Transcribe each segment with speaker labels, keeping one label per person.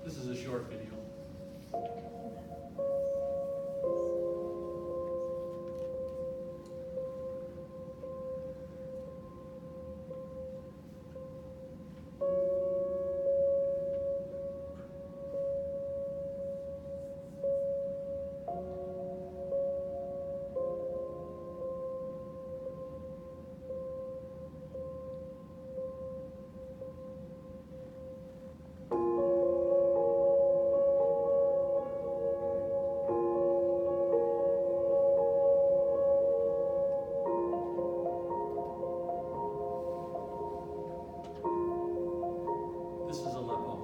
Speaker 1: This is a short video. This is Aleppo.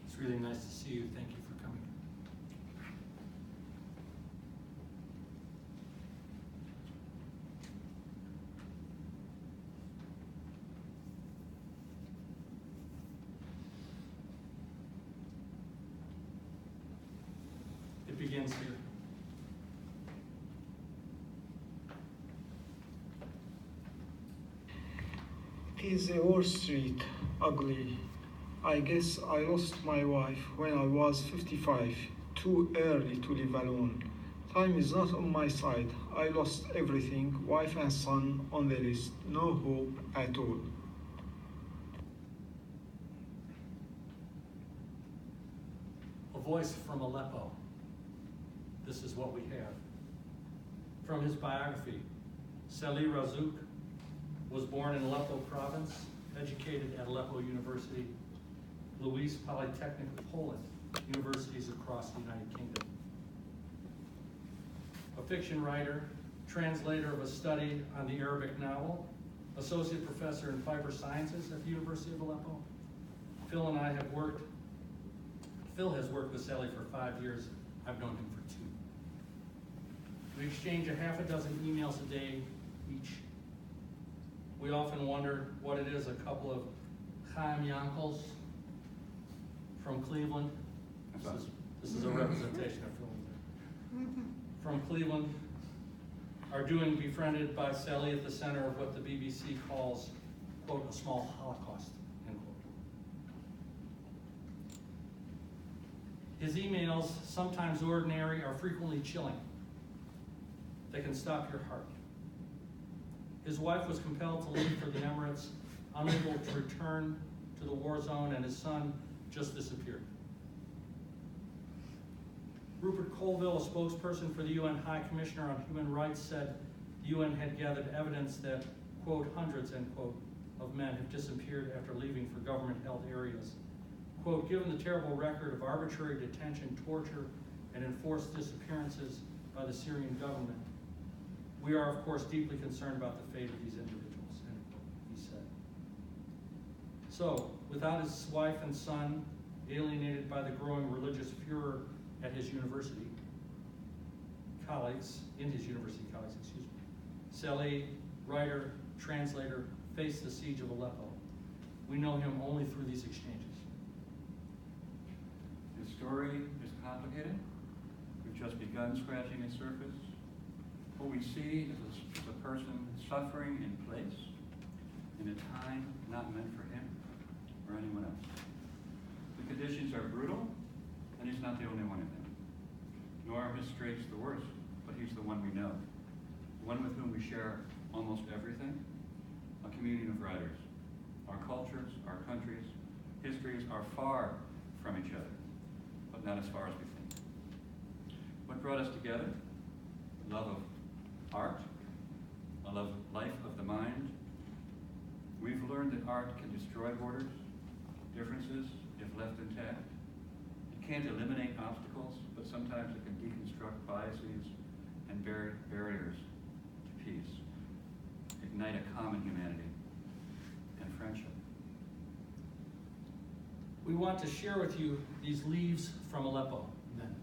Speaker 1: It's really nice to see you. Thank you for coming. It begins here.
Speaker 2: It's a worse street, ugly. I guess I lost my wife when I was 55, too early to live alone. Time is not on my side. I lost everything, wife and son on the list, no hope at all.
Speaker 1: A voice from Aleppo. This is what we have. From his biography, Saleh Razouk, was born in Aleppo province, educated at Aleppo University, Louis Polytechnic of Poland, universities across the United Kingdom. A fiction writer, translator of a study on the Arabic novel, associate professor in fiber sciences at the University of Aleppo. Phil has worked with Saleh for 5 years. I've known him for 2. We exchange a half a dozen emails a day each. We often wonder what it is a couple of Chaim Yankels from Cleveland. This is a representation of Phil. From Cleveland are doing, befriended by Saleh at the center of what the BBC calls, quote, a small Holocaust, end quote. His emails, sometimes ordinary, are frequently chilling. They can stop your heart. His wife was compelled to leave for the Emirates, unable to return to the war zone, and his son just disappeared. Rupert Colville, a spokesperson for the UN High Commissioner on Human Rights, said the UN had gathered evidence that, quote, hundreds, end quote, of men have disappeared after leaving for government-held areas. Quote, given the terrible record of arbitrary detention, torture, and enforced disappearances by the Syrian government, we are, of course, deeply concerned about the fate of these individuals, end quote, he said. So, without his wife and son, alienated by the growing religious furor at his university colleagues, Saleh, writer, translator, faced the siege of Aleppo. We know him only through these exchanges.
Speaker 3: His story is complicated. We've just begun scratching its surface. What we see is a person suffering in place, in a time not meant for him or anyone else. The conditions are brutal, and he's not the only one in them. Nor are his straits the worst, but he's the one we know. The one with whom we share almost everything, a community of writers. Our cultures, our countries, histories are far from each other, but not as far as we think. What brought us together? Love of art, a love of life of the mind. We've learned that art can destroy borders, differences, if left intact. It can't eliminate obstacles, but sometimes it can deconstruct biases and barriers to peace, ignite a common humanity and friendship.
Speaker 1: We want to share with you these leaves from Aleppo then.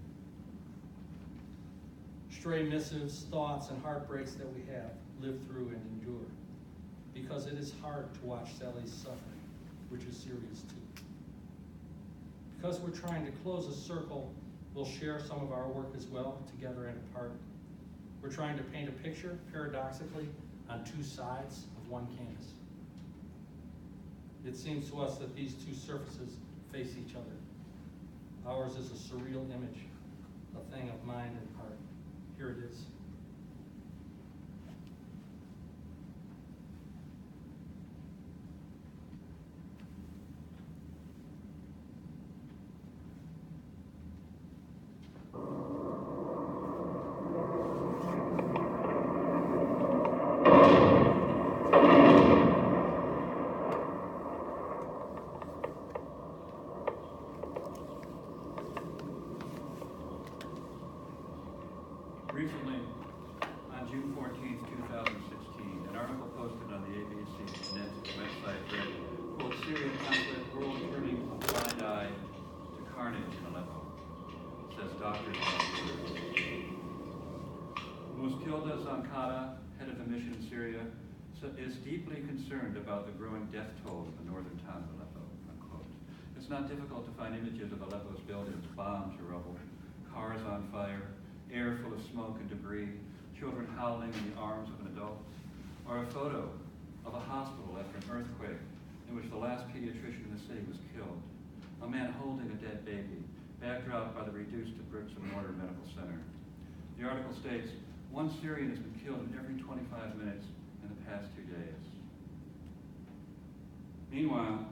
Speaker 1: Stray missives, thoughts, and heartbreaks that we have lived through and endured, because it is hard to watch Saleh's suffering, which is serious too. Because we're trying to close a circle, we'll share some of our work as well, together and apart. We're trying to paint a picture, paradoxically, on 2 sides of one canvas. It seems to us that these 2 surfaces face each other. Ours is a surreal image, a thing of mind and heart. Here it is.
Speaker 3: Recently, on June 14th, 2016, an article posted on the ABC Net website read, quote, Syrian conflict, world turning a blind eye to carnage in Aleppo, says Dr. Muskilda Zankata, head of the mission in Syria, is deeply concerned about the growing death toll in the northern town of Aleppo, unquote. It's not difficult to find images of Aleppo's buildings bombed to rubble, cars on fire, air full of smoke and debris, children howling in the arms of an adult, or a photo of a hospital after an earthquake in which the last pediatrician in the city was killed, a man holding a dead baby, backdropped by the reduced to bricks and mortar medical center. The article states, 1 Syrian has been killed in every 25 minutes in the past 2 days. Meanwhile,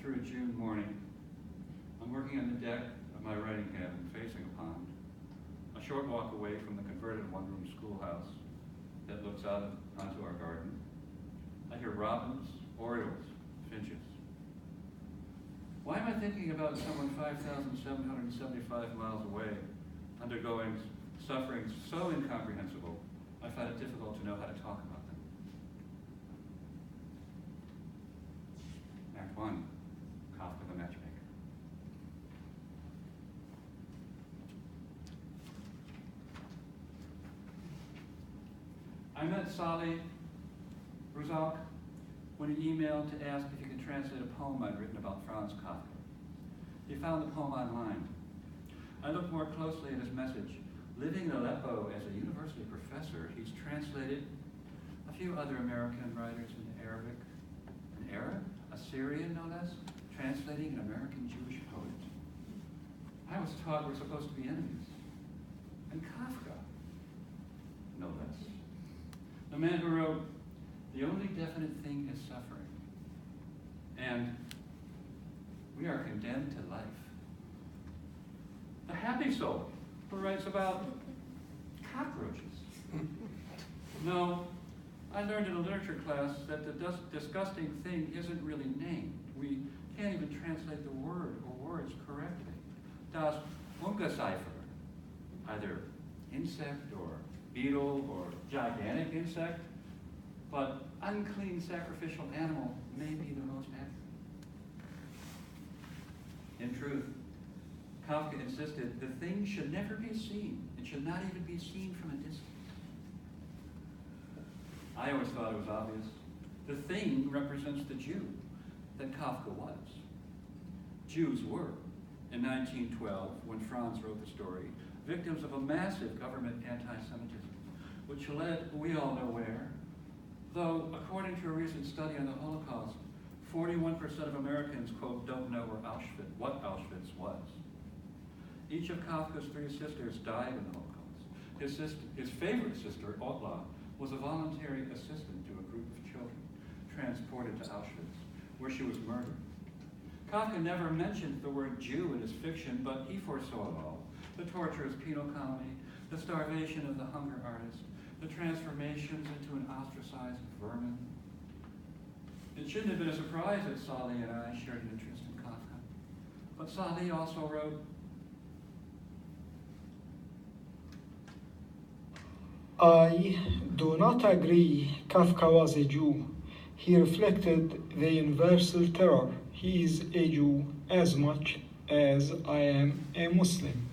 Speaker 3: through a June morning, I'm working on the deck of my writing cabin facing a pond, a short walk away from the converted one-room schoolhouse that looks out onto our garden. robins, orioles, finches. Why am I thinking about someone 5,775 miles away undergoing suffering so incomprehensible, I find it difficult to know how to talk about them? Act 1, Kafka the Matchmaker. I met Saleh when he emailed to ask if he could translate a poem I'd written about Franz Kafka. He found the poem online. I looked more closely at his message. Living in Aleppo as a university professor, he's translated a few other American writers into Arabic, an Arab, a Syrian no less, translating an American Jewish poet. I was taught we're supposed to be enemies. And Kafka, no less. The man who wrote, "The only definite thing is suffering, and we are condemned to life." A happy soul who writes about cockroaches. No, I learned in a literature class that the disgusting thing isn't really named. We can't even translate the word or words correctly. Das Ungeziefer, either insect or beetle or gigantic insect, but unclean sacrificial animal may be the most accurate. In truth, Kafka insisted the thing should never be seen. It should not even be seen from a distance. I always thought it was obvious. The thing represents the Jew that Kafka was. Jews were, in 1912, when Franz wrote the story, victims of a massive government anti-Semitism, which led, we all know where, though according to a recent study on the Holocaust, 41% of Americans, quote, don't know what Auschwitz was. Each of Kafka's three sisters died in the Holocaust. His favorite sister, Otla, was a voluntary assistant to a group of children transported to Auschwitz, where she was murdered. Kafka never mentioned the word Jew in his fiction, but he foresaw it all. The torturous penal colony, the starvation of the hunger artist, the transformations into an ostracized vermin. It shouldn't have been a surprise that Saleh and I shared an interest in Kafka. But Saleh also wrote,
Speaker 2: I do not agree Kafka was a Jew. He reflected the universal terror. He is a Jew as much as I am a Muslim.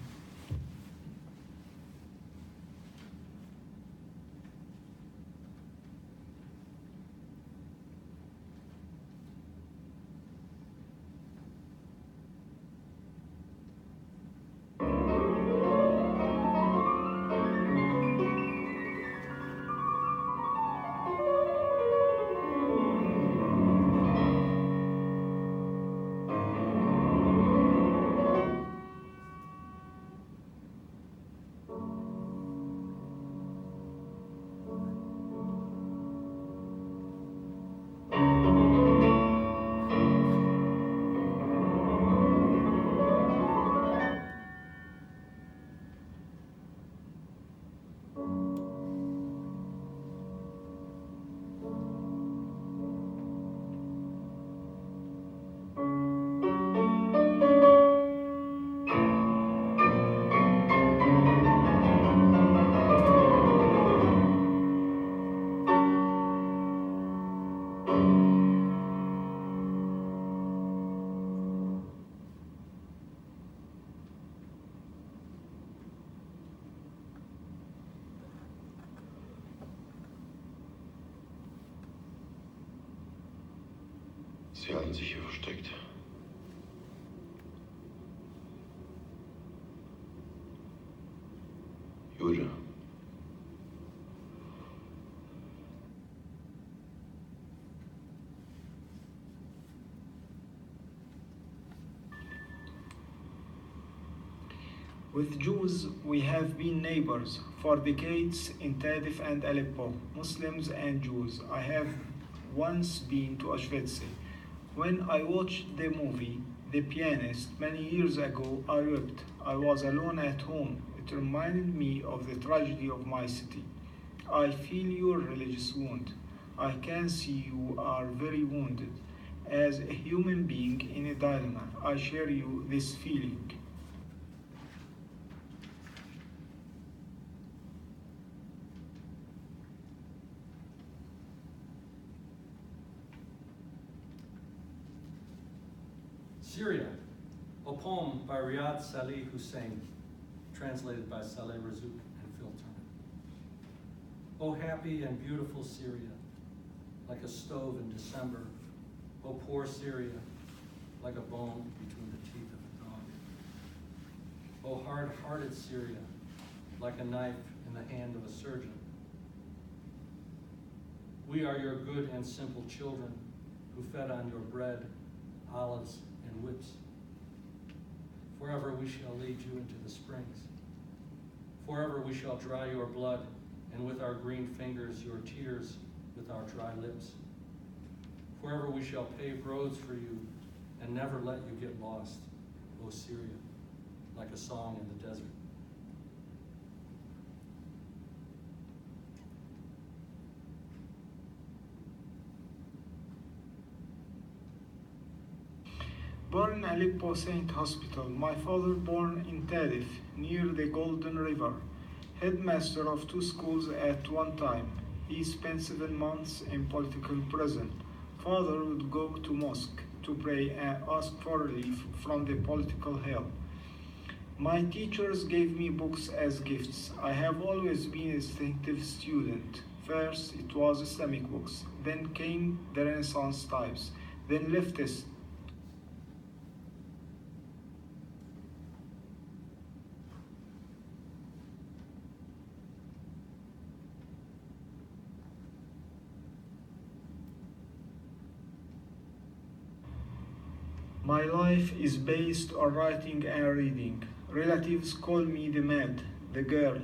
Speaker 4: Sie halten sich hier versteckt. Jude.
Speaker 2: With Jews, we have been neighbors for decades in Tadif and Aleppo, Muslims and Jews. I have once been to Auschwitz. When I watched the movie, The Pianist, many years ago, I wept. I was alone at home. It reminded me of the tragedy of my city. I feel your religious wound. I can see you are very wounded. As a human being in a dilemma, I share you this feeling.
Speaker 1: Syria, a poem by Riyad Saleh Hussein, translated by Saleh Razouk and Phil Terman. O happy and beautiful Syria, like a stove in December. O poor Syria, like a bone between the teeth of a dog. O hard-hearted Syria, like a knife in the hand of a surgeon. We are your good and simple children who fed on your bread, olives, and whips. Forever we shall lead you into the springs. Forever we shall dry your blood, and with our green fingers your tears with our dry lips. Forever we shall pave roads for you and never let you get lost, O Syria, like a song in the desert.
Speaker 2: Born in Aleppo Saint Hospital, my father born in Tadif, near the Golden River, headmaster of 2 schools at one time. He spent 7 months in political prison. Father would go to mosque to pray and ask for relief from the political hell. My teachers gave me books as gifts. I have always been a distinctive student. First it was Islamic books, then came the Renaissance types, then leftist. My life is based on writing and reading. Relatives call me the mad, the girl.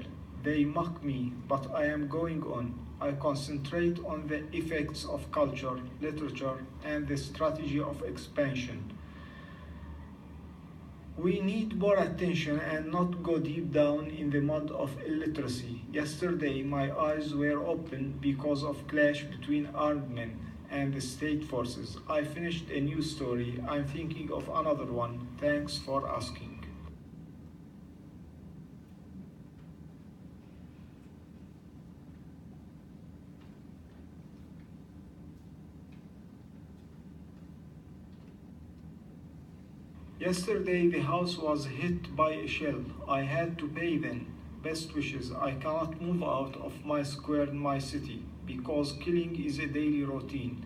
Speaker 2: They mock me, but I am going on. I concentrate on the effects of culture, literature, and the strategy of expansion. We need more attention and not go deep down in the mud of illiteracy. Yesterday, my eyes were opened because of clash between armed men and the state forces. I finished a new story. I'm thinking of another one. Thanks for asking. Yesterday the house was hit by a shell. I had to pay then. Best wishes. I cannot move out of my square in my city because killing is a daily routine.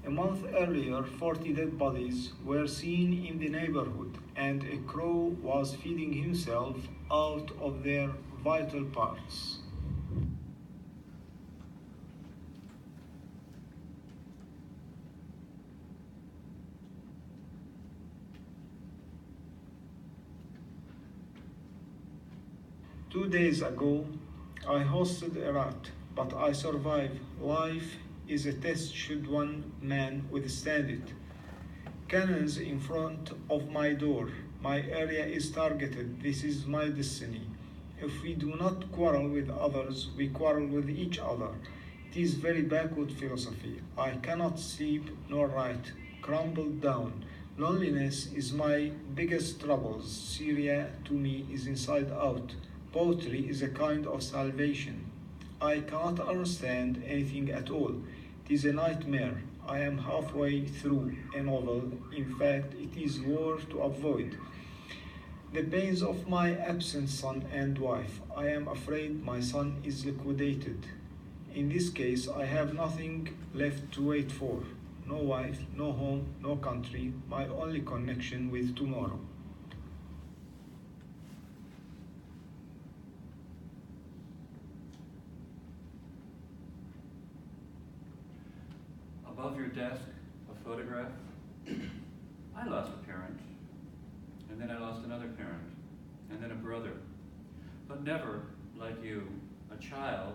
Speaker 2: A month earlier, 40 dead bodies were seen in the neighborhood, and a crow was feeding himself out of their vital parts. Two days ago, I hosted a rat, but I survived. Life is a test should one man withstand it. Cannons in front of my door. My area is targeted. This is my destiny. If we do not quarrel with others, we quarrel with each other. It is very backward philosophy. I cannot sleep nor write. Crumbled down. Loneliness is my biggest trouble. Syria to me is inside out. Poetry is a kind of salvation. I cannot understand anything at all. It is a nightmare. I am halfway through a novel. In fact, it is war to avoid. The pains of my absent son and wife. I am afraid my son is liquidated. In this case, I have nothing left to wait for. No wife, no home, no country. My only connection with tomorrow.
Speaker 3: Above your desk, a photograph. I lost a parent, and then I lost another parent, and then a brother. But never, like you, a child,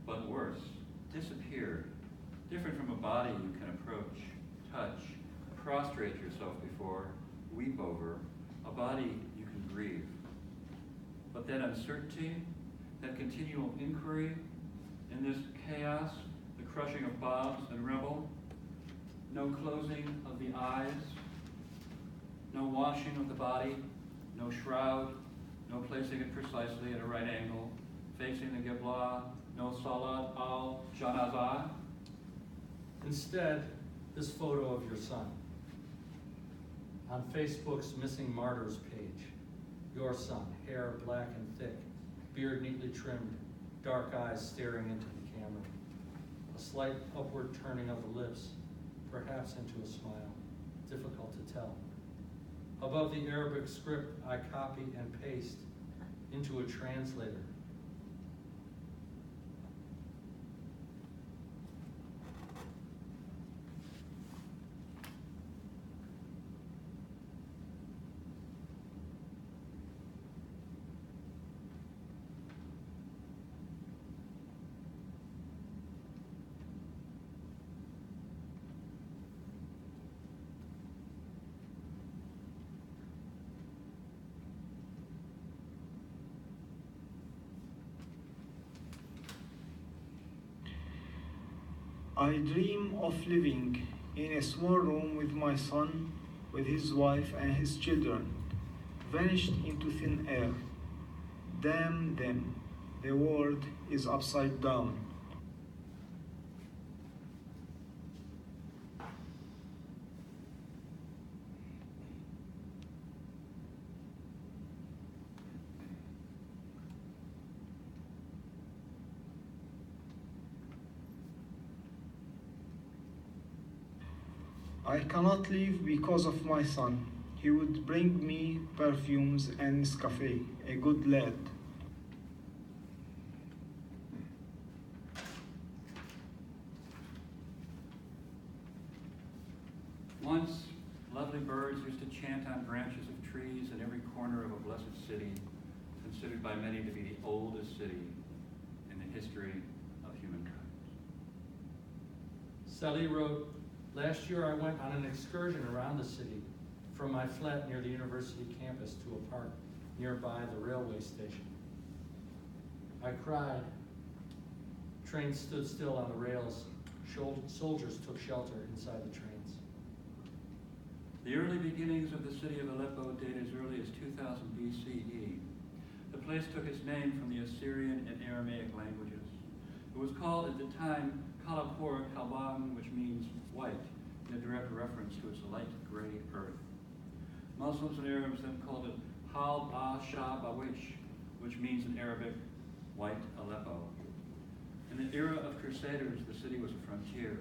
Speaker 3: but worse, disappeared. Different from a body you can approach, touch, prostrate yourself before, weep over, a body you can grieve. But that uncertainty, that continual inquiry, In this chaos, the crushing of bombs and rubble, no closing of the eyes, no washing of the body, no shroud, no placing it precisely at a right angle, facing the Qibla, no Salat al-Janazah.
Speaker 1: Instead, this photo of your son. On Facebook's Missing Martyrs page, your son, hair black and thick, beard neatly trimmed, dark eyes staring into the camera. A slight upward turning of the lips, perhaps into a smile, difficult to tell. Above the Arabic script, I copy and paste into a translator.
Speaker 2: I dream of living in a small room with my son, with his wife and his children, vanished into thin air. Damn them, the world is upside down. I cannot leave because of my son. He would bring me perfumes and Nescafe, a good lad.
Speaker 3: Once, lovely birds used to chant on branches of trees in every corner of a blessed city, considered by many to be the oldest city in the history of humankind.
Speaker 1: Saleh wrote, "Last year I went on an excursion around the city from my flat near the university campus to a park nearby the railway station. I cried. Trains stood still on the rails. Soldiers took shelter inside the trains."
Speaker 3: The early beginnings of the city of Aleppo date as early as 2000 BCE. The place took its name from the Assyrian and Aramaic languages. It was called at the time Kalapur Kalban, which means white, in a direct reference to its light gray earth. Muslims and Arabs then called it Hal Ba-Shabawish, which means in Arabic, white Aleppo. In the era of Crusaders, the city was a frontier,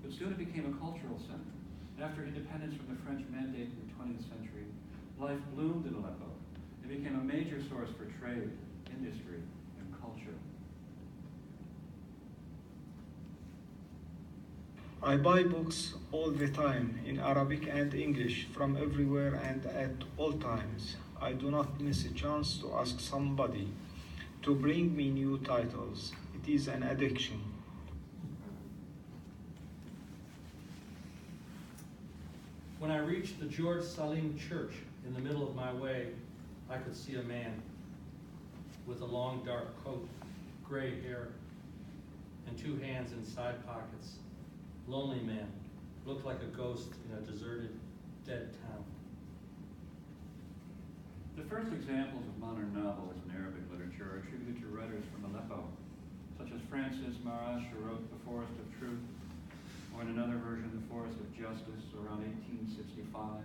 Speaker 3: but soon it became a cultural center. After independence from the French Mandate in the 20th century, life bloomed in Aleppo. It became a major source for trade, industry, and culture.
Speaker 2: I buy books all the time in Arabic and English from everywhere and at all times. I do not miss a chance to ask somebody to bring me new titles. It is an addiction.
Speaker 1: When I reached the George Salim Church in the middle of my way, I could see a man with a long dark coat, gray hair, and two hands in side pockets. Lonely man, looked like a ghost in a deserted, dead town.
Speaker 3: The first examples of modern novels in Arabic literature are attributed to writers from Aleppo, such as Francis Marash, who wrote The Forest of Truth, or in another version, The Forest of Justice, around 1865,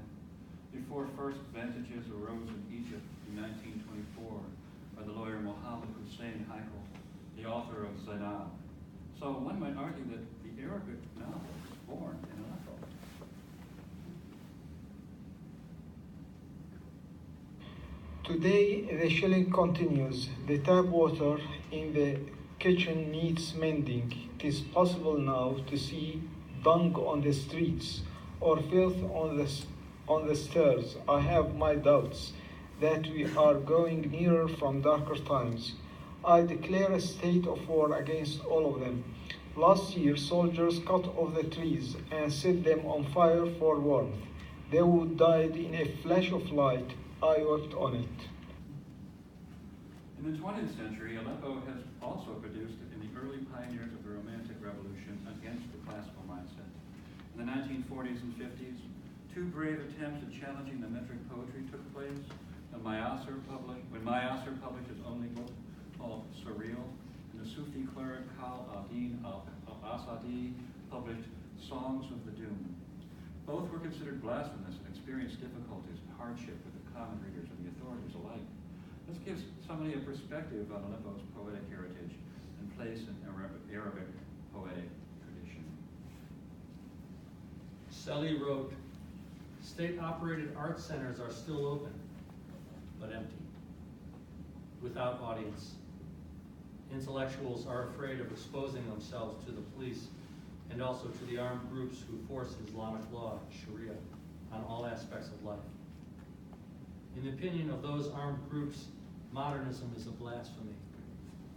Speaker 3: before first vantages arose in Egypt in 1924 by the lawyer Mohammed Hussein Heikel, the author of Zainab. So one might argue that the Arabic novel was born in Aleppo.
Speaker 2: Today, the shelling continues. The tap water in the kitchen needs mending. It is possible now to see dung on the streets or filth on the stairs. I have my doubts that we are going nearer from darker times. I declare a state of war against all of them. Last year, soldiers cut off the trees and set them on fire for warmth. They would die in a flash of light. I worked on it.
Speaker 3: In In the 20th century, Aleppo has also produced in the early pioneers of the Romantic Revolution against the classical mindset. In the 1940s and 50s, two brave attempts at challenging the metric poetry took place. When Mayasser published his only book called Surreal, and the Sufi cleric Kal al-Din al-Asadi published Songs of the Doom. Both were considered blasphemous and experienced difficulties and hardship with the common readers and the authorities alike. This gives somebody a perspective on Aleppo's poetic heritage and place in Arabic poetic tradition.
Speaker 1: Saleh wrote, "State-operated art centers are still open, but empty, without audience. Intellectuals are afraid of exposing themselves to the police and also to the armed groups who force Islamic law, Sharia, on all aspects of life. In the opinion of those armed groups, modernism is a blasphemy.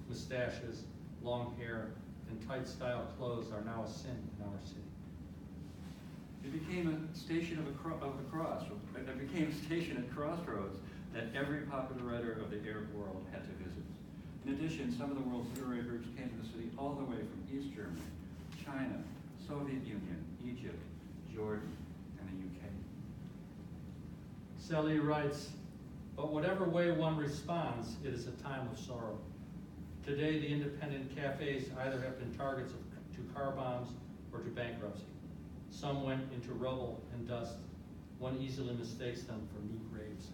Speaker 1: Mustaches, long hair, and tight-style clothes are now a sin in our city."
Speaker 3: It became a station it became a station at crossroads that every popular writer of the Arab world had to visit. In addition, some of the world's literary groups came to the city all the way from East Germany, China, Soviet Union, Egypt, Jordan, and the UK.
Speaker 1: Saleh writes, "But whatever way one responds, it is a time of sorrow. Today, the independent cafes either have been targets to car bombs or to bankruptcy. Some went into rubble and dust. One easily mistakes them for new graves."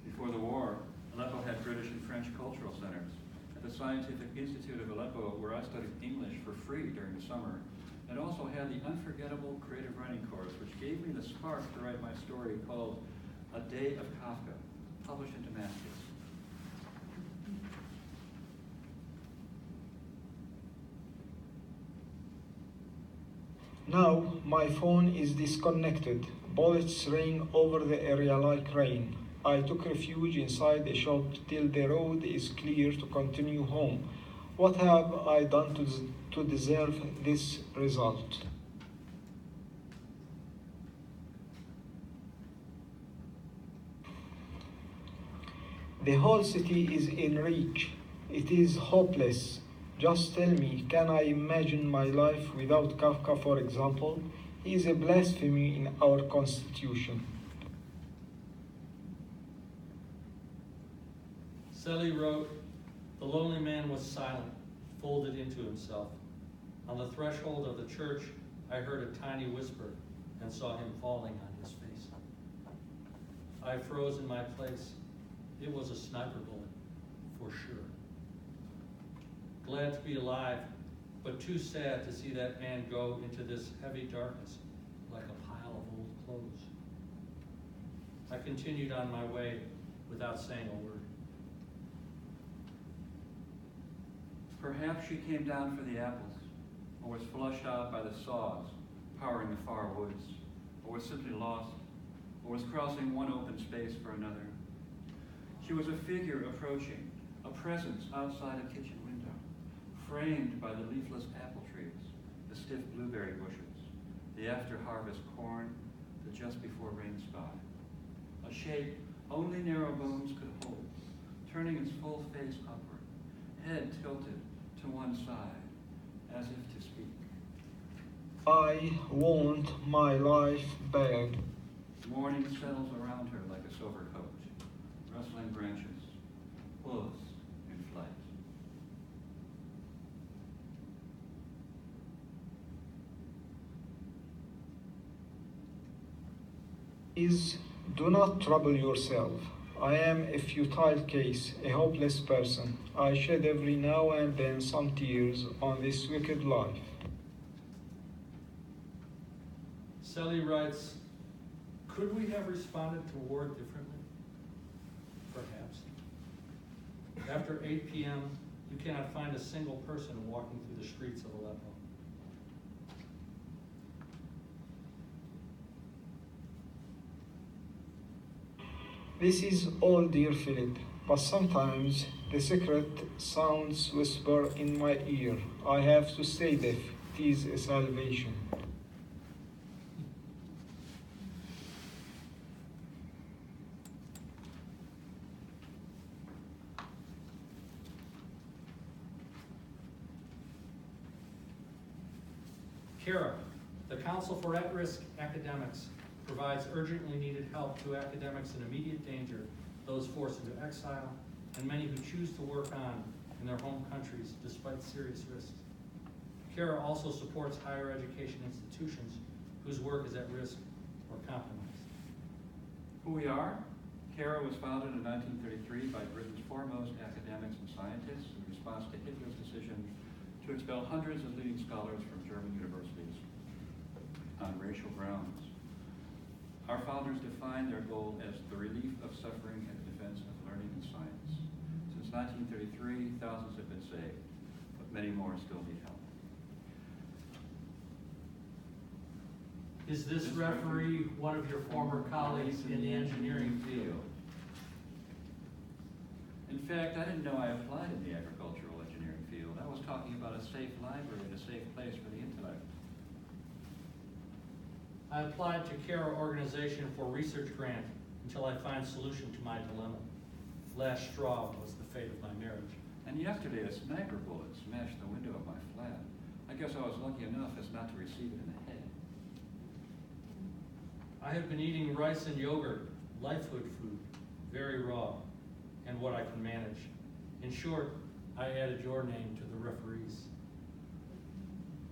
Speaker 3: Before the war, Aleppo had British and French cultural centers. At the Scientific Institute of Aleppo, where I studied English for free during the summer, it also had the unforgettable creative writing course, which gave me the spark to write my story called A Day of Kafka, published in Damascus.
Speaker 2: Now my phone is disconnected. Bullets ring over the area like rain. I took refuge inside a shop till the road is clear to continue home. What have I done to deserve this result? The whole city is in reach. It is hopeless. Just tell me, can I imagine my life without Kafka, for example? He is a blasphemy in our constitution.
Speaker 1: Saleh wrote, "The lonely man was silent, folded into himself. On the threshold of the church, I heard a tiny whisper and saw him falling on his face. I froze in my place. It was a sniper bullet, for sure. Glad to be alive, but too sad to see that man go into this heavy darkness like a pile of old clothes." I continued on my way without saying a word.
Speaker 3: Perhaps she came down for the apples, or was flushed out by the saws powering the far woods, or was simply lost, or was crossing one open space for another. She was a figure approaching, a presence outside a kitchen window, framed by the leafless apple trees, the stiff blueberry bushes, the after-harvest corn, the just-before-rain spot. A shape only narrow bones could hold, turning its full face upward, head tilted to one side, as if to speak.
Speaker 2: I want my life back.
Speaker 3: Morning settles around her like a silver coat, rustling branches, hooves in flight.
Speaker 2: Do not trouble yourself. I am a futile case, a hopeless person. I shed every now and then some tears on this wicked life.
Speaker 1: Saleh writes, "Could we have responded to war differently? Perhaps. After 8 p.m., you cannot find a single person walking through the streets of Aleppo.
Speaker 2: This is all, dear Philip, but sometimes the secret sounds whisper in my ear. I have to stay deaf. It is a salvation."
Speaker 1: CARA, the Council for At-Risk Academics, provides urgently needed help to academics in immediate danger, those forced into exile, and many who choose to work on in their home countries despite serious risks. CARA also supports higher education institutions whose work is at risk or compromised.
Speaker 3: Who we are? CARA was founded in 1933 by Britain's foremost academics and scientists in response to Hitler's decision to expel hundreds of leading scholars from German universities on racial grounds. Our founders defined their goal as the relief of suffering and the defense of learning and science. Since 1933, thousands have been saved, but many more still need help.
Speaker 1: Is this referee one of your former colleagues in the engineering field?
Speaker 3: In fact, I didn't know I applied in the agricultural engineering field. I was talking about a safe library and a safe place for the intellect.
Speaker 1: I applied to CARA organization for research grant until I find solution to my dilemma. Last straw was the fate of my marriage.
Speaker 3: And yesterday, a sniper bullet smashed the window of my flat. I guess I was lucky enough as not to receive it in the head.
Speaker 1: I have been eating rice and yogurt, life-hood food, very raw, and what I can manage. In short, I added your name to the referees.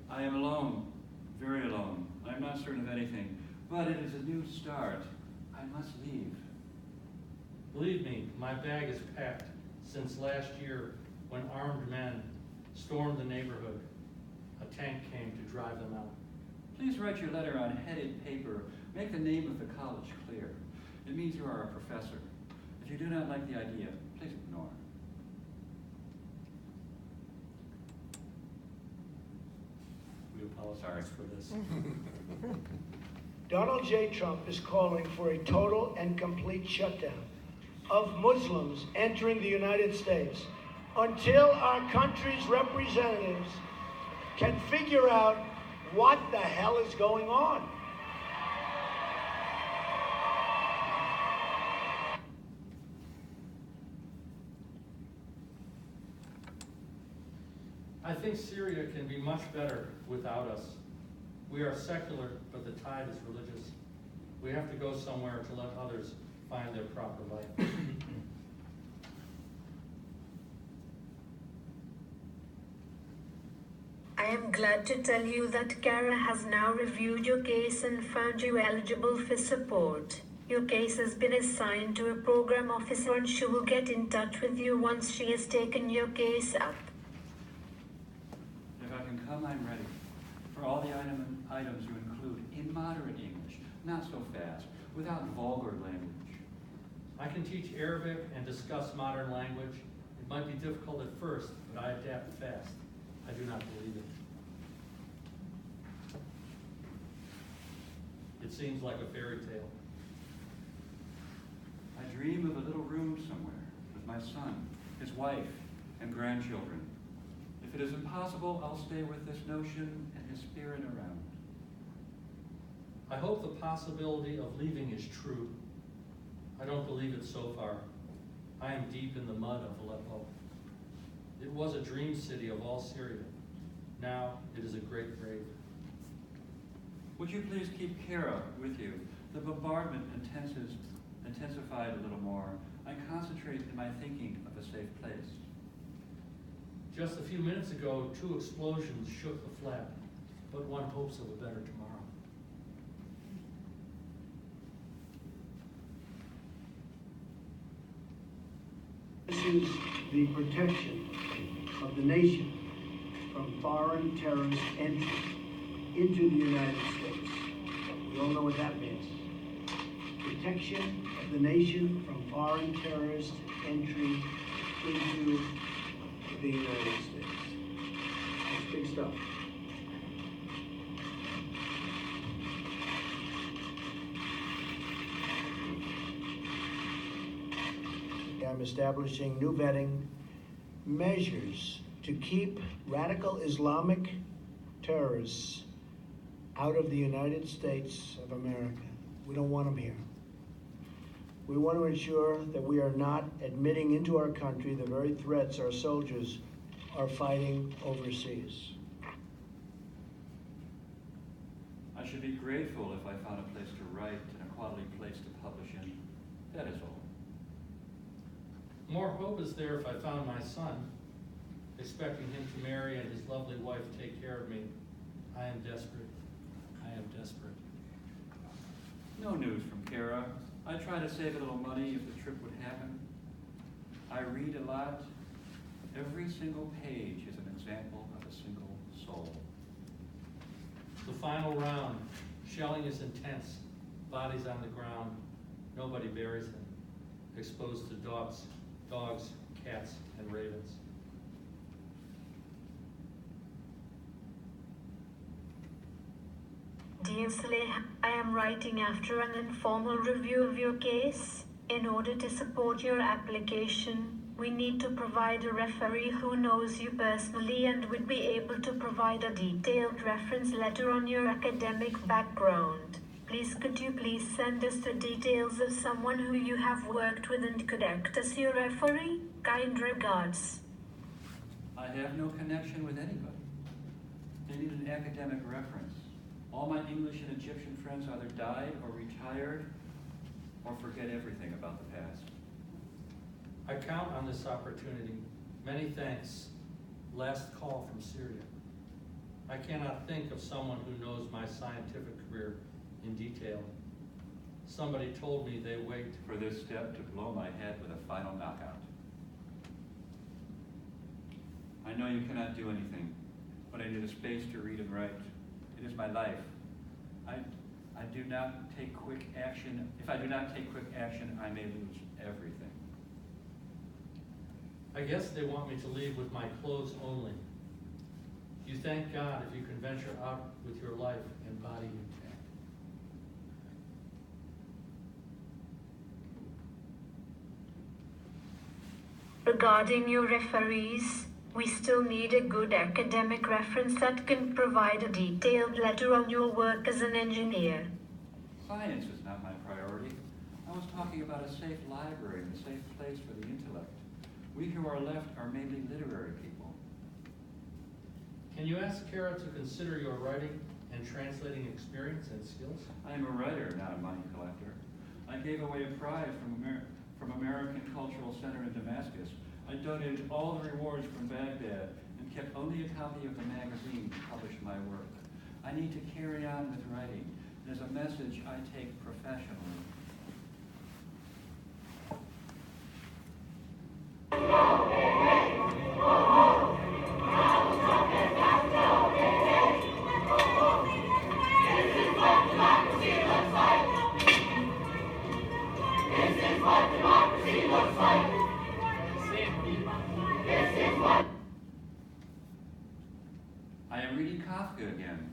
Speaker 3: I am alone, very alone. I'm not certain of anything, but it is a new start. I must leave.
Speaker 1: Believe me, my bag is packed since last year when armed men stormed the neighborhood. A tank came to drive them out.
Speaker 3: Please write your letter on headed paper. Make the name of the college clear. It means you are a professor. If you do not like the idea, please ignore.
Speaker 1: We apologize for this.
Speaker 5: Donald J. Trump is calling for a total and complete shutdown of Muslims entering the United States until our country's representatives can figure out what the hell is going on.
Speaker 1: I think Syria can be much better without us. We are secular, but the tide is religious. We have to go somewhere to let others find their proper life.
Speaker 6: I am glad to tell you that CARA has now reviewed your case and found you eligible for support. Your case has been assigned to a program officer and she will get in touch with you once she has taken your case up.
Speaker 3: If I can come, I'm ready. For all the items you include in moderate English, not so fast, without vulgar language.
Speaker 1: I can teach Arabic and discuss modern language. It might be difficult at first, but I adapt fast. I do not believe it. It seems like a fairy tale.
Speaker 3: I dream of a little room somewhere with my son, his wife, and grandchildren. If it is impossible, I'll stay with this notion and his spirit around.
Speaker 1: I hope the possibility of leaving is true. I don't believe it so far. I am deep in the mud of Aleppo. It was a dream city of all Syria. Now it is a great grave.
Speaker 3: Would you please keep CARA with you? The bombardment intensified a little more. I concentrate in my thinking of a safe place.
Speaker 1: Just a few minutes ago, 2 explosions shook the flat, but one hopes of a better tomorrow.
Speaker 5: This is the protection of the nation from foreign terrorist entry into the United States. We all know what that means. Protection of the nation from foreign terrorist entry into the United States. That's big stuff. I'm establishing new vetting measures to keep radical Islamic terrorists out of the United States of America. We don't want them here. We want to ensure that we are not admitting into our country the very threats our soldiers are fighting overseas.
Speaker 3: I should be grateful if I found a place to write and a quality place to publish in. That is all.
Speaker 1: More hope is there if I found my son, expecting him to marry and his lovely wife take care of me. I am desperate. I am desperate.
Speaker 3: No news from Kara. I try to save a little money if the trip would happen. I read a lot. Every single page is an example of a single soul.
Speaker 1: The final round. Shelling is intense. Bodies on the ground. Nobody buries them. Exposed to dogs, cats, and ravens.
Speaker 6: Dear Saleh, I am writing after an informal review of your case. In order to support your application, we need to provide a referee who knows you personally and would be able to provide a detailed reference letter on your academic background. Could you please send us the details of someone who you have worked with and could act as your referee? Kind regards.
Speaker 3: I have no connection with anybody. They need an academic reference. All my English and Egyptian friends either died or retired or forget everything about the past.
Speaker 1: I count on this opportunity. Many thanks. Last call from Syria. I cannot think of someone who knows my scientific career in detail. Somebody told me they wait
Speaker 3: For this step to blow my head with a final knockout. I know you cannot do anything, but I need a space to read and write. It is my life. I do not take quick action. If I do not take quick action, I may lose everything.
Speaker 1: I guess they want me to leave with my clothes only. You thank God if you can venture out with your life and body intact.
Speaker 6: Regarding your referees, we still need a good academic reference that can provide a detailed letter on your work as an engineer.
Speaker 3: Science is not my priority. I was talking about a safe library and a safe place for the intellect. We who are left are mainly literary people.
Speaker 1: Can you ask Kara to consider your writing and translating experience and skills?
Speaker 3: I am a writer, not a money collector. I gave away a prize from American Cultural Center in Damascus. I donated all the rewards from Baghdad and kept only a copy of the magazine that published my work. I need to carry on with writing. It is a message I take professionally. I am reading Kafka again.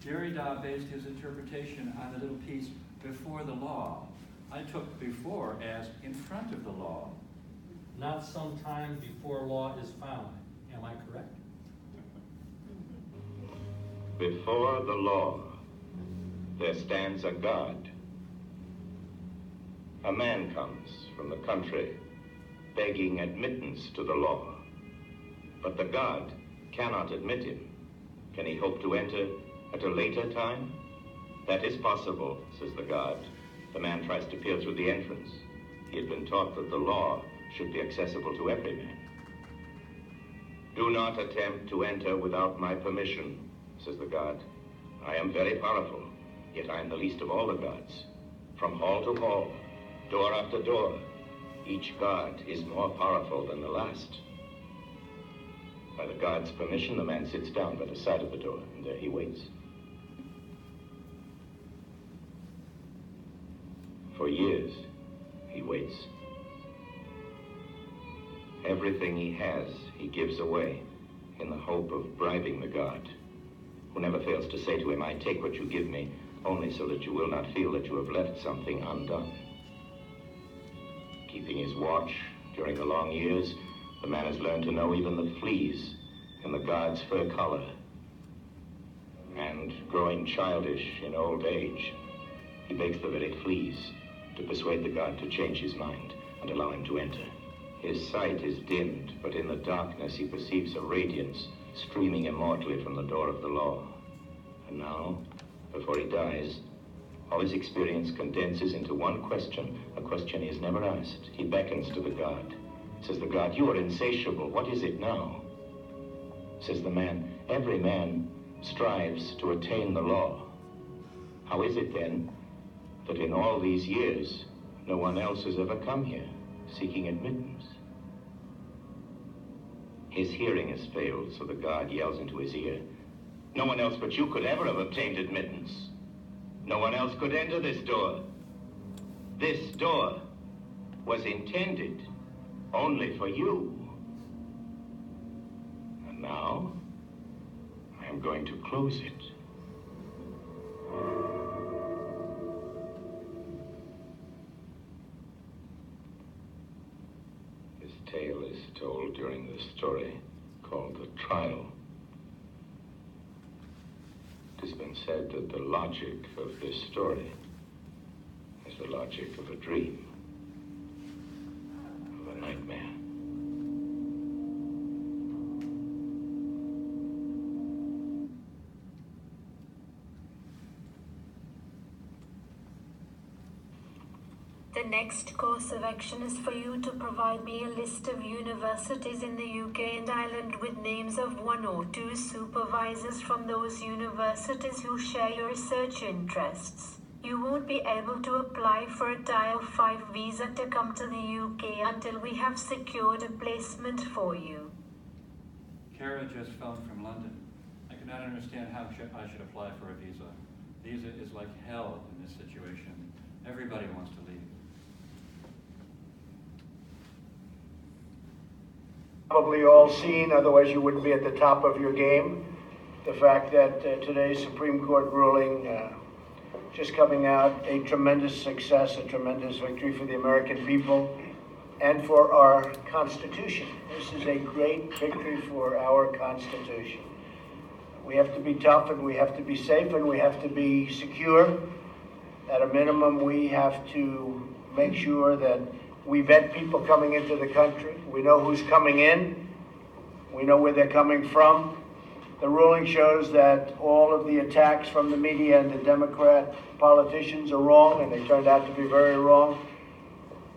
Speaker 3: Derrida based his interpretation on the little piece before the law. I took before as in front of the law.
Speaker 1: Not some time before law is found. Am I correct?
Speaker 4: Before the law, there stands a God. A man comes from the country begging admittance to the law. But the God cannot admit him. Can he hope to enter at a later time? That is possible, says the God. The man tries to peer through the entrance. He had been taught that the law should be accessible to every man. Do not attempt to enter without my permission, says the God. I am very powerful, yet I am the least of all the gods. From hall to hall, door after door, each god is more powerful than the last. By the god's permission, the man sits down by the side of the door, and there he waits. For years, he waits. Everything he has, he gives away in the hope of bribing the god, who never fails to say to him, I take what you give me, only so that you will not feel that you have left something undone. Keeping his watch during the long years, the man has learned to know even the fleas in the god's fur collar. And growing childish in old age, he begs the very fleas to persuade the god to change his mind and allow him to enter. His sight is dimmed, but in the darkness he perceives a radiance streaming immortally from the door of the law. And now, a dies, all his experience condenses into one question, a question he is never asked. He beckons to the god. Says the god, "You are insatiable. What is it now?" Says the man, "Every man strives to attain the law. How is it then that in all these years, no one else has ever come here seeking admittance?" His hearing has failed, so the god yells into his ear, "No one else but you could ever have obtained admittance. No one else could enter this door. This door was intended only for you. And now, I am going to close it." This tale is told during the story called The Trial. It has been said that the logic of this story is the logic of a dream, of a nightmare.
Speaker 6: The next course of action is for you to provide me a list of universities in the UK and Ireland with names of 1 or 2 supervisors from those universities who share your research interests. You won't be able to apply for a Tier 5 visa to come to the UK until we have secured a placement for you.
Speaker 3: Kara just phoned from London. I cannot understand how I should apply for a visa. Visa is like hell in this situation. Everybody wants to leave.
Speaker 5: Probably all seen, otherwise you wouldn't be at the top of your game. The fact that today's Supreme Court ruling just coming out, a tremendous success, a tremendous victory for the American people and for our Constitution. This is a great victory for our Constitution. We have to be tough and we have to be safe and we have to be secure. At a minimum, we have to make sure that we vet people coming into the country. We know who's coming in. We know where they're coming from. The ruling shows that all of the attacks from the media and the Democrat politicians are wrong, and they turned out to be very wrong.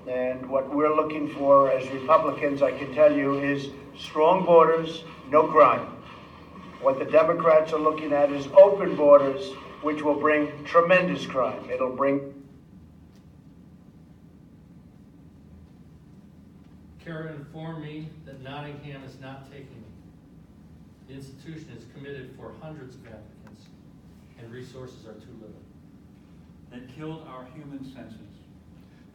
Speaker 5: And what we're looking for as Republicans, I can tell you, is strong borders, no crime. What the Democrats are looking at is open borders, which will bring tremendous crime. It'll bring...
Speaker 1: Kara informed me that Nottingham is not taking me. The institution is committed for hundreds of applicants, and resources are too little.
Speaker 3: They killed our human senses.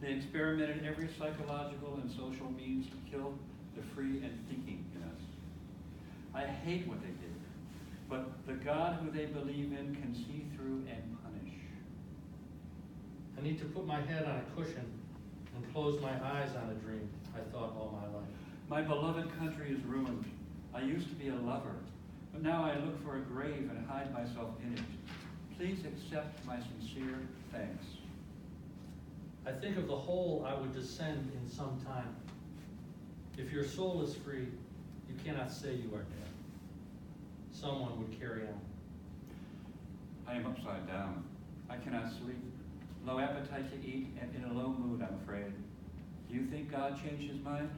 Speaker 3: They experimented every psychological and social means to kill the free and thinking in us. I hate what they did, but the God who they believe in can see through and punish.
Speaker 1: I need to put my head on a cushion and close my eyes on a dream I thought all my life.
Speaker 3: My beloved country is ruined. I used to be a lover, but now I look for a grave and hide myself in it. Please accept my sincere thanks.
Speaker 1: I think of the hole I would descend in some time. If your soul is free, you cannot say you are dead. Someone would carry on.
Speaker 3: I am upside down. I cannot sleep. Low appetite to eat and in a low mood, I'm afraid. Do you think God changed his mind?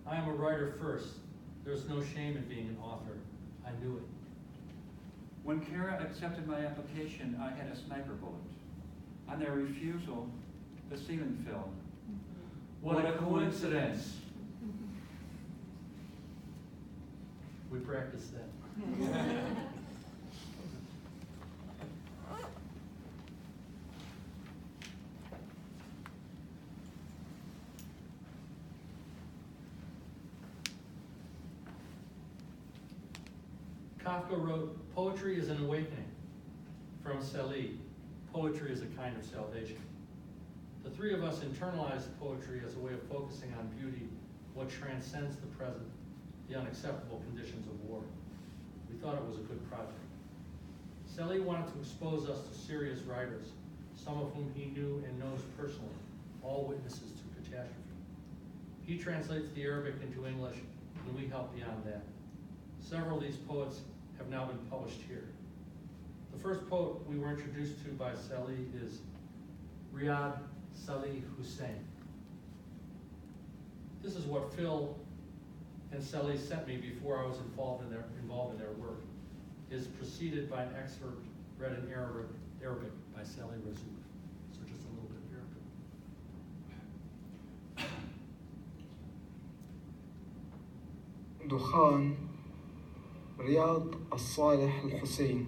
Speaker 1: I am a writer first. There's no shame in being an author. I knew it.
Speaker 3: When Kara accepted my application, I had a sniper bullet. On their refusal, the ceiling fell.
Speaker 1: What a coincidence. We practiced that. Kafka wrote, "Poetry is an awakening." From Saleh, "Poetry is a kind of salvation." The three of us internalized poetry as a way of focusing on beauty, what transcends the present, the unacceptable conditions of war. We thought it was a good project. Saleh wanted to expose us to serious writers, some of whom he knew and knows personally, all witnesses to catastrophe. He translates the Arabic into English, and we help beyond that. Several of these poets have now been published here. The first poet we were introduced to by Saleh is Riyad Saleh Hussein. This is what Phil and Saleh sent me before I was involved in their work. It is preceded by an excerpt read in Arabic by Saleh Razouk. So just a little bit of Arabic.
Speaker 2: دخان رياض الصالح الحسين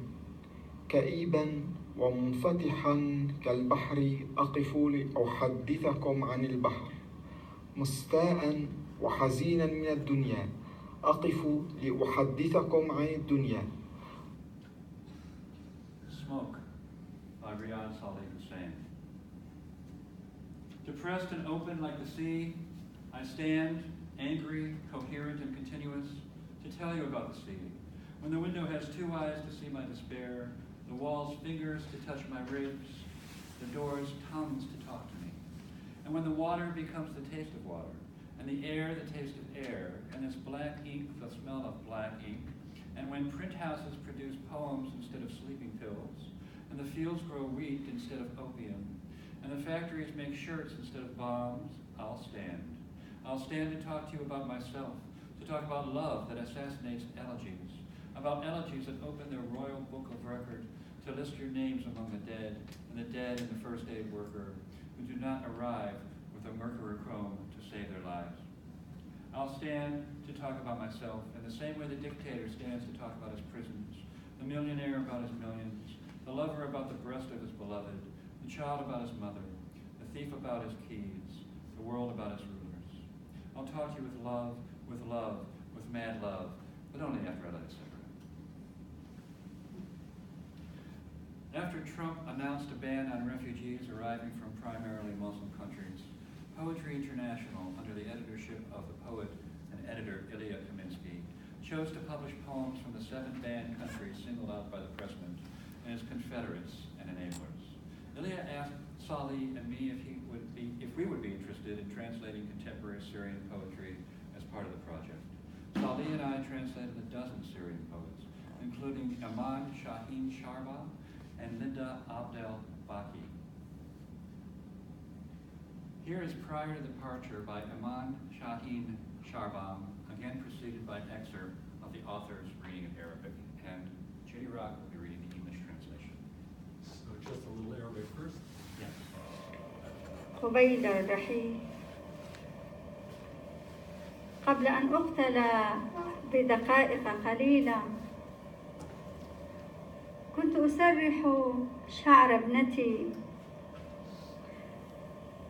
Speaker 2: كئيبا ومنفتحا كالبحر أقف لأحدثكم عن البحر مستاء وحزينا من الدنيا أقف لأحدثكم عن الدنيا.
Speaker 3: Smoke by Riyad Saleh Hussein. Depressed and open like the sea, I stand, angry, coherent, and continuous, to tell you about the sea. When the window has two eyes to see my despair, the wall's fingers to touch my ribs, the door's tongues to talk to me. And when the water becomes the taste of water, and the air the taste of air, and this black ink the smell of black ink, and when print houses produce poems instead of sleeping pills, and the fields grow wheat instead of opium, and the factories make shirts instead of bombs, I'll stand. I'll stand to talk to you about myself, to talk about love that assassinates elegies, about elegies that open their royal book of record to list your names among the dead, and the dead and the first aid worker, who do not arrive with a mercurochrome to save their lives. I'll stand to talk about myself in the same way the dictator stands to talk about his prisons, the millionaire about his millions, the lover about the breast of his beloved, the child about his mother, the thief about his keys, the world about his rulers. I'll talk to you with love, with mad love, but only after I let it separate. After Trump announced a ban on refugees arriving from primarily Muslim countries, Poetry International, under the editorship of the poet and editor Ilya Kaminsky, chose to publish poems from the 7 banned countries singled out by the pressman and his confederates and enablers. Ilya asked Saleh and me if we would be interested in translating contemporary Syrian poetry as part of the project. Saleh and I translated a dozen Syrian poets, including Iman Shaheen Sharbah and Linda Abdel Baki. Here is Prior to Departure by Iman Shaheen Sharbam, again preceded by an excerpt of the author's reading of Arabic, and J.D. Rock will be reading the English translation.
Speaker 1: So just a little Arabic first.
Speaker 3: Yes.
Speaker 7: قبيل الرحيل قبل أن أقتل بدقائق قليلة كنت أسرح شعر ابنتي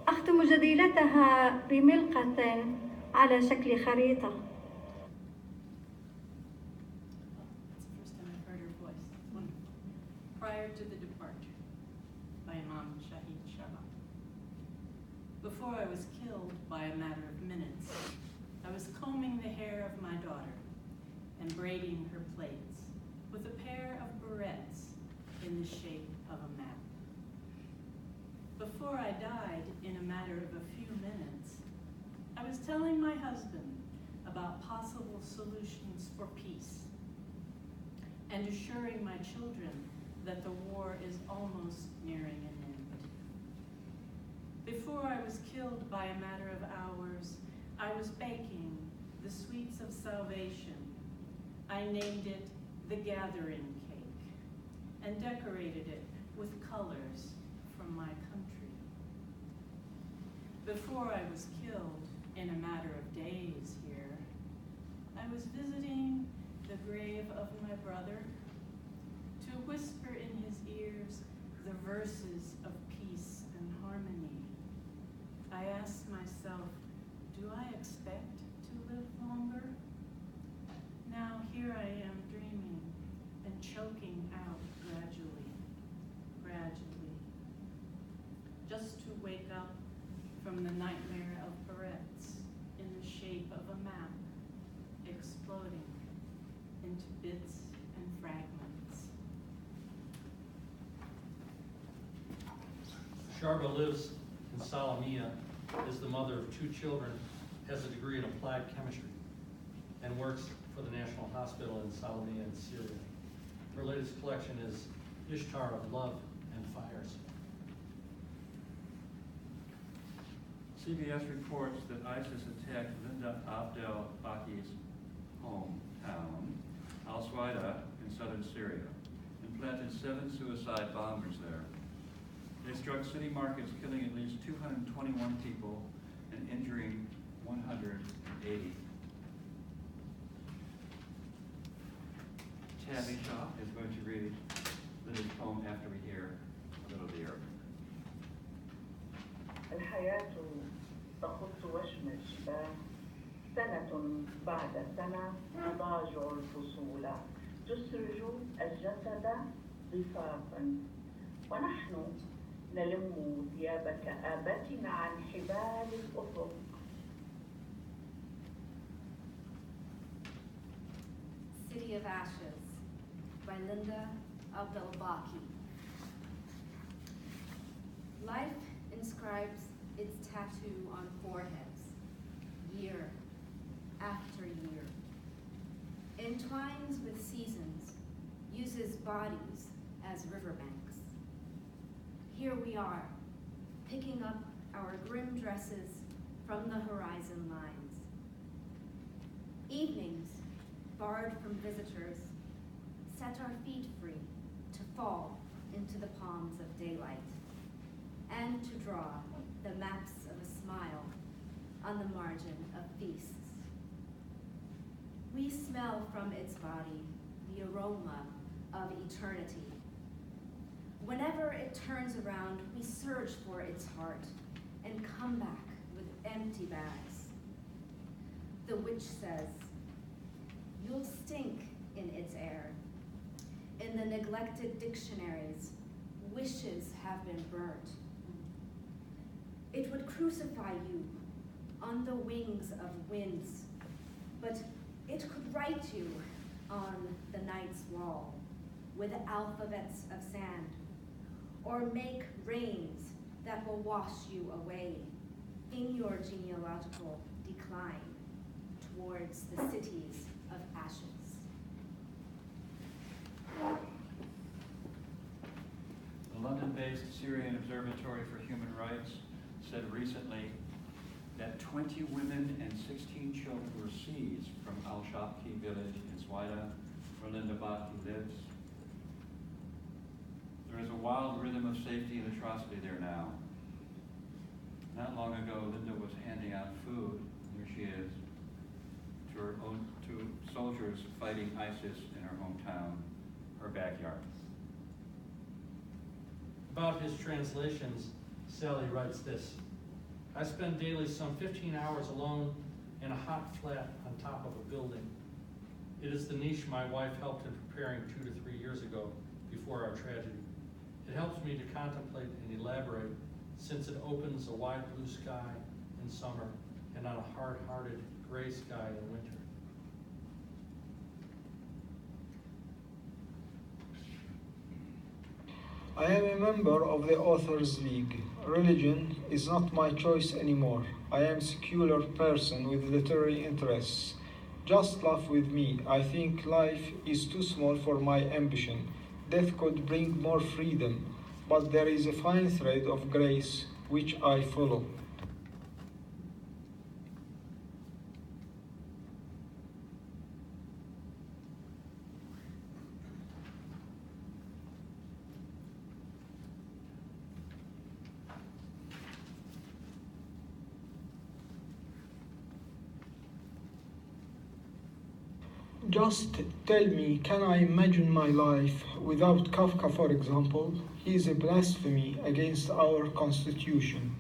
Speaker 7: أختم جديلتها بملقة على شكل خريطة.
Speaker 8: That's the first time I've heard her voice. It's wonderful. Prior to the Departure by Imam Shaheen Sharbah. Before I was killed by a matter of minutes, I was combing the hair of my daughter and braiding her plaits with a pair of barrettes in the shape of a map. Before I died, in a matter of a few minutes, I was telling my husband about possible solutions for peace and assuring my children that the war is almost nearing an end. Before I was killed by a matter of hours, I was baking the sweets of salvation. I named it the Gathering Cake and decorated it with colors from my country. Before I was killed, in a matter of days here, I was visiting the grave of my brother to whisper in his ears the verses of peace and harmony. I asked myself, do I expect to live longer? Now here I am dreaming and choking out gradually, just to wake up from the nightmare of barrettes in the shape of a map, exploding into bits and fragments.
Speaker 1: Sharbah lives in Salamia, is the mother of 2 children, has a degree in applied chemistry, and works for the National Hospital in Salamia in Syria. Her latest collection is Ishtar of love and fires.
Speaker 3: CBS reports that ISIS attacked Linda Abdel Baki's hometown, Al-Swaida, in southern Syria, and planted 7 suicide bombers there. They struck city markets, killing at least 221 people and injuring 180. Tabby Shaw is going to read Linda's poem after we hear a little of the Arabic.
Speaker 9: الحياة تخط وشم الجبال سنة بعد سنة تضاجع الفصول تسرج الجسد ضفافا ونحن نلم ثياب كآبتنا عن حبال الأفق.
Speaker 10: City of Ashes by Linda Abdelbaki. Life inscribes its tattoo on foreheads, year after year. Entwines with seasons, uses bodies as riverbanks. Here we are, picking up our grim dresses from the horizon lines. Evenings, barred from visitors, set our feet free to fall into the palms of daylight and to draw the maps of a smile on the margin of feasts. We smell from its body the aroma of eternity. Whenever it turns around, we search for its heart and come back with empty bags. The witch says, "You'll stink in its air." In the neglected dictionaries, wishes have been burnt. It would crucify you on the wings of winds, but it could write you on the night's wall with alphabets of sand, or make rains that will wash you away in your genealogical decline towards the cities of ashes.
Speaker 3: The London-based Syrian Observatory for Human Rights said recently that 20 women and 16 children were seized from Al-Shabki village in Swaida, where Linda Baki lives. There is a wild rhythm of safety and atrocity there now. Not long ago, Linda was handing out food, here she is, to soldiers fighting ISIS in her hometown, her backyard.
Speaker 1: About his translations, Saleh writes this: I spend daily some 15 hours alone in a hot flat on top of a building. It is the niche my wife helped in preparing 2 to 3 years ago before our tragedy. It helps me to contemplate and elaborate, since it opens a wide blue sky in summer and on a hard-hearted gray sky in winter.
Speaker 2: I am a member of the Authors League. Religion is not my choice anymore. I am a secular person with literary interests. Just laugh with me. I think life is too small for my ambition. Death could bring more freedom, but there is a fine thread of grace which I follow. Just tell me, can I imagine my life without Kafka, for example? He is a blasphemy against our constitution.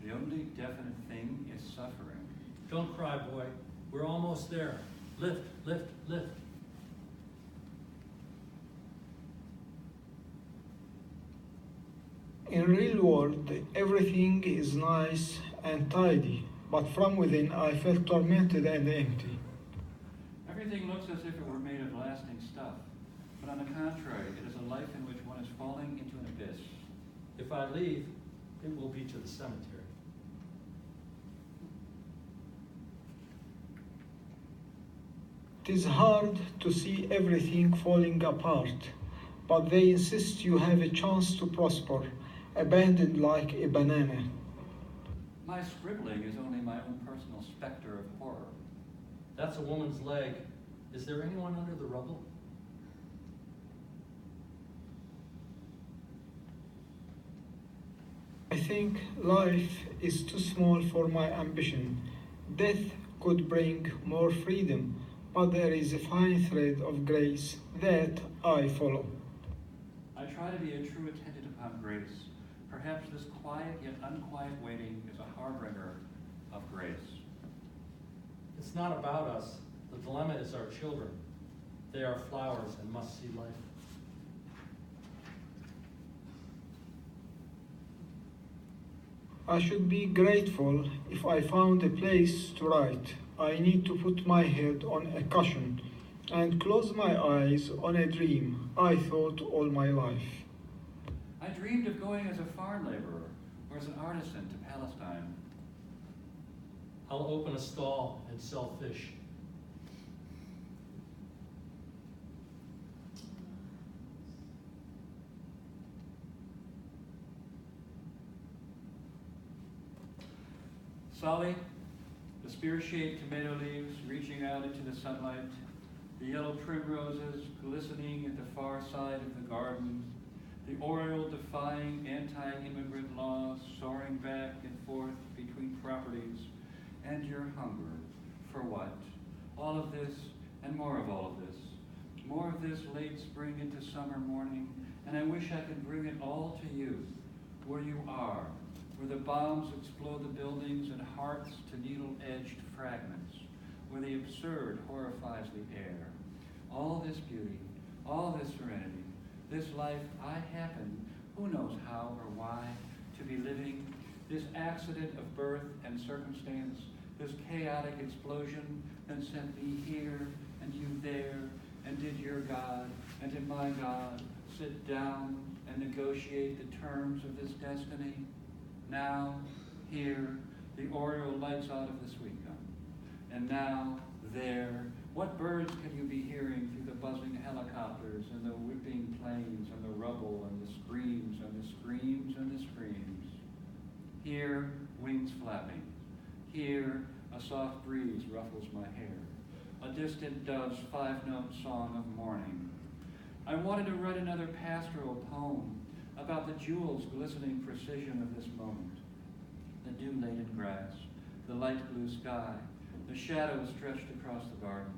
Speaker 3: The only definite thing is suffering.
Speaker 1: Don't cry, boy. We're almost there. Lift, lift, lift.
Speaker 2: In real world, everything is nice and tidy, but from within I felt tormented and empty.
Speaker 3: Everything looks as if it were made of lasting stuff, but on the contrary, it is a life in which one is falling into an abyss.
Speaker 1: If I leave, it will be to the cemetery.
Speaker 2: It is hard to see everything falling apart, but they insist you have a chance to prosper, abandoned like a banana.
Speaker 3: My scribbling is only my own personal specter of horror.
Speaker 1: That's a woman's leg. Is there anyone under the rubble?
Speaker 2: I think life is too small for my ambition. Death could bring more freedom, but there is a fine thread of grace that I follow.
Speaker 3: I try to be a true attendant upon grace. Perhaps this quiet yet unquiet waiting is a harbinger of grace.
Speaker 1: It's not about us. The dilemma is our children. They are flowers and must see life.
Speaker 2: I should be grateful if I found a place to write. I need to put my head on a cushion and close my eyes on a dream I thought all my life.
Speaker 3: I dreamed of going as a farm laborer or as an artisan to Palestine.
Speaker 1: I'll open a stall and sell fish.
Speaker 3: Saleh, the spear-shaped tomato leaves reaching out into the sunlight, the yellow primroses glistening at the far side of the garden, the oriole defying anti-immigrant laws soaring back and forth between properties, and your hunger. For what? All of this and more of all of this. More of this late spring into summer morning, and I wish I could bring it all to you, where you are, where the bombs explode the buildings and hearts to needle-edged fragments, where the absurd horrifies the air. All this beauty, all this serenity, this life I happen, who knows how or why, to be living, this accident of birth and circumstance, this chaotic explosion that sent me here and you there, and did your God and did my God sit down and negotiate the terms of this destiny? Now, here, the oriole lights out of the sweet gum. And now, there, what birds can you be hearing through the buzzing helicopters and the whipping planes and the rubble and the screams and the screams and the screams? Here, wings flapping. Here, a soft breeze ruffles my hair. A distant dove's five-note song of morning. I wanted to write another pastoral poem about the jewels glistening precision of this moment. The dew-laden grass, the light blue sky, the shadows stretched across the garden.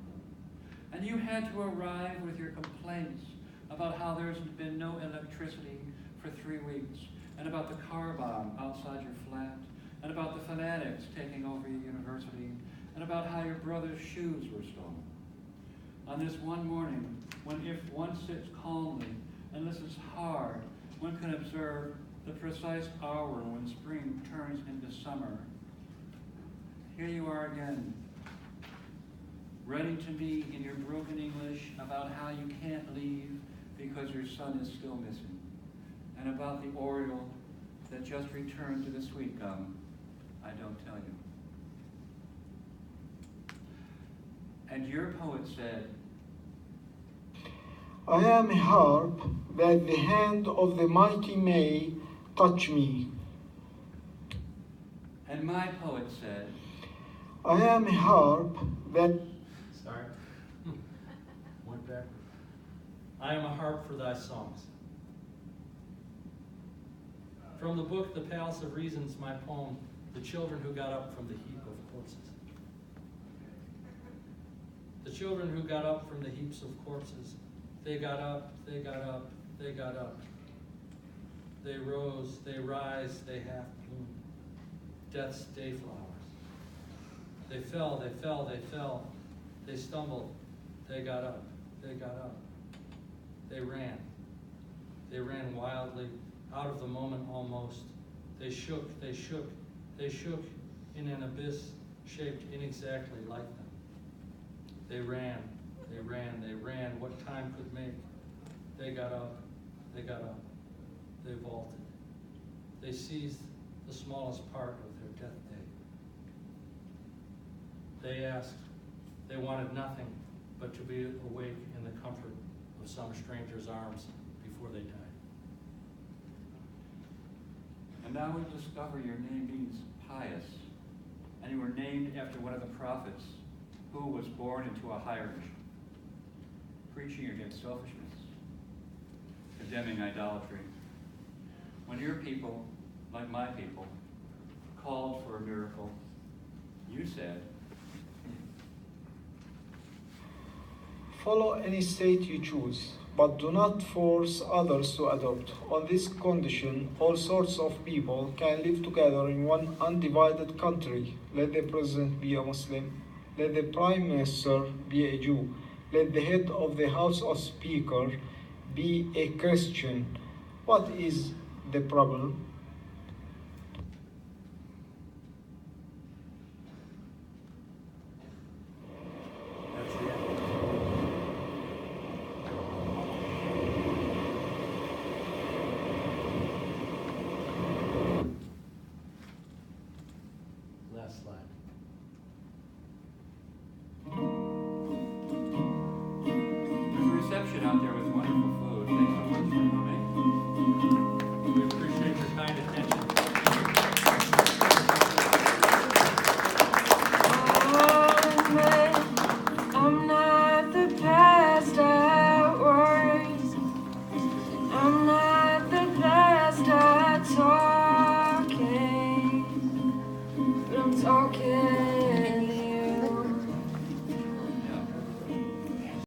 Speaker 3: And you had to arrive with your complaints about how there's been no electricity for 3 weeks, and about the car bomb outside your flat, and about the fanatics taking over your university, and about how your brother's shoes were stolen. On this one morning, when if one sits calmly and listens hard, one can observe the precise hour when spring turns into summer. Here you are again, writing to me in your broken English about how you can't leave because your son is still missing, and about the oriole that just returned to the sweet gum. I don't tell you. And your poet said,
Speaker 2: I am a harp that the hand of the mighty may touch me.
Speaker 3: and my poet said,
Speaker 2: I am a harp that...
Speaker 1: Sorry. Went backwards. I am a harp for thy songs. From the book, The Palace of Reasons, my poem, The Children Who Got Up from the Heap of Corpses. The children who got up from the heaps of corpses, they got up, they got up, they got up. They rose, they rise, they half bloom. Death's day flowers. They fell, they fell, they fell. They stumbled, they got up, they got up. They ran wildly, out of the moment almost. They shook, they shook, they shook in an abyss shaped inexactly like them. They ran, they ran, they ran, what time could make. They got up, they got up, they vaulted. They seized the smallest part of their death day. They asked, they wanted nothing but to be awake in the comfort of some stranger's arms. before they died.
Speaker 3: And now we discover your name means pious, and you were named after one of the prophets who was born into a hierarchy, preaching against selfishness, condemning idolatry. When your people, like my people, called for a miracle, you said,
Speaker 2: follow any state you choose, but do not force others to adopt. On this condition, all sorts of people can live together in one undivided country. Let the president be a Muslim, let the prime minister be a Jew, let the head of the House of Speaker be a Christian. What is the problem?
Speaker 1: That's the end. Last slide.
Speaker 3: there's a reception out there with wonderful